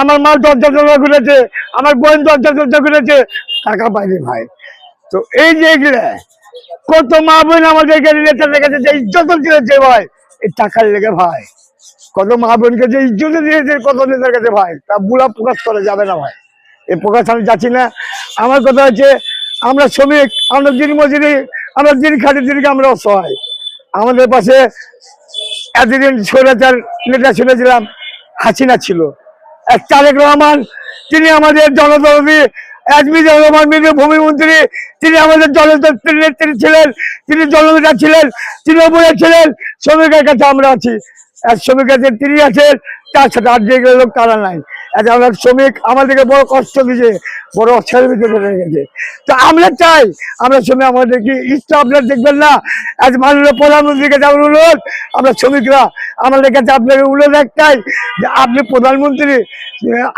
আমার মা দরজা দরজা ঘুরেছে, আমার বোন দরজা দরজা ঘুরেছে, টাকা পাইনি ভাই। তো এই যে এগুলা কত মা বোন আমাদেরকে নেতাদের কাছে যে ইজ্জত দিয়েছে ভাই, এই টাকার লেগে ভাই। কত মা বোনকে যে ইজ্জত দিয়েছে কত নেতার কাছে ভাই, তা বুড়া প্রকাশ করা যাবে না ভাই, এই প্রকাশ আমি যাচ্ছি না। আমার কথা হচ্ছে আমরা শ্রমিক, আমরা দিন মজুরি, আমরা দিন খাটি দিনকে আমরা অসহায়। আমাদের পাশে এতদিন স্বৈরাচার নেতা শুনেছিলাম হাসিনা ছিল, এক তারেক রহমান, তিনি আমাদের জনদরদী, মিজানুর রহমান মিজু ভূমিমন্ত্রী, তিনি আমাদের জনদরদী নেত্রী ছিলেন, তিনি জননেতা ছিলেন, তিনি বলেছিলেন শ্রমিকের কাছে আমরা আছি। এক শ্রমিকের কাছে তিনি আছেন, তার সাথে আর যে লোক তারা নাই। আমরা শ্রমিক আমাদেরকে বড় কষ্ট দিয়েছে, বড় অসহায়ের ভিতরে রেখেছে। তো আমরা চাই, আমরা শ্রমিক আমাদের কি ইচ্ছা আপনার দেখবেন না, আজ মাননীয় প্রধানমন্ত্রীর কাছে আমার অনুরোধ, আমরা শ্রমিকরা আমাদের কাছে আপনার অনুরোধ একটাই যে আপনি প্রধানমন্ত্রী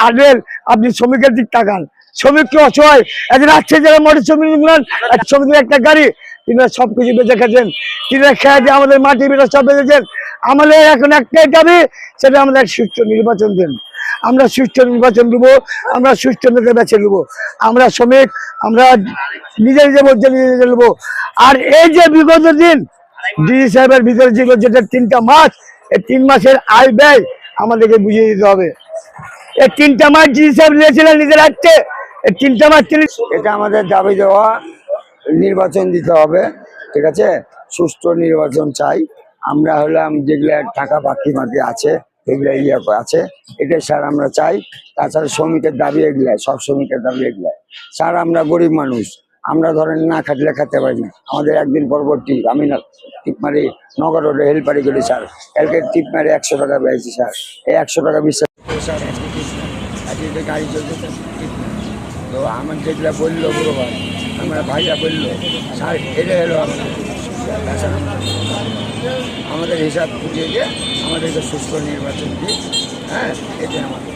আনেন, আপনি শ্রমিকের দিক তাকান। শ্রমিককে অসহায় একজন আসছে যারা মোটর শ্রমিক শ্রমিকের একটা গাড়ি, তিনারা সবকিছু বেঁচে গেছেন, তিনারা খেয়ে দিয়ে আমাদের মাটি বেড়ে সব বেঁচেছেন। আমাদের এখন একটাই দাবি, সেটা আমাদের সুষ্ঠু নির্বাচন দেন। আমরা সুষ্ঠু নির্বাচন দেবো, আমরা সুষ্ঠু নেতা বেছে নেবো। আমরা শ্রমিক, আমরা নিজে নিজে বলতে নিজে নিজে নেবো। আর এই যে বিগত দিন ডিজি সাহেবের ভিতরে ছিল যেটা 3টা মাস, এই 3 মাসের আয় ব্যয় আমাদেরকে বুঝিয়ে দিতে হবে। এই 3টা মাস ডিজি সাহেব নিয়েছিলেন নিজের হাতে, এই 3টা মাস তিনি, এটা আমাদের দাবি দেওয়া, নির্বাচন দিতে হবে, ঠিক আছে, সুষ্ঠু নির্বাচন চাই। আমরা হলাম যেগুলো টাকা বাকি বাকি আছে এগুলো আছে, এটা স্যার আমরা চাই। তাছাড়া শ্রমিকের দাবি এগুলা, সব শ্রমিকের দাবি এগুলা। স্যার আমরা গরিব মানুষ, আমরা ধরেন না খাটলে খেতে পারি না। আমাদের একদিন পরবর্তী আমি না টিপ মারি নগর রোডে হেল্পারি করি স্যার, কালকে টিপ মারি 100 টাকা পেয়েছি স্যার। এই 100 টাকা বিশ্বাস স্যার আজকে গাড়ি চলতে তো আমার যেগুলা বললো বড় ভাই, আমরা ভাইয়া বললো স্যার এটা হলো আমাদের হিসাব বুঝিয়ে দিয়ে আমাদেরকে সুস্থ নির্বাচন দিই। হ্যাঁ, এটা আমাদের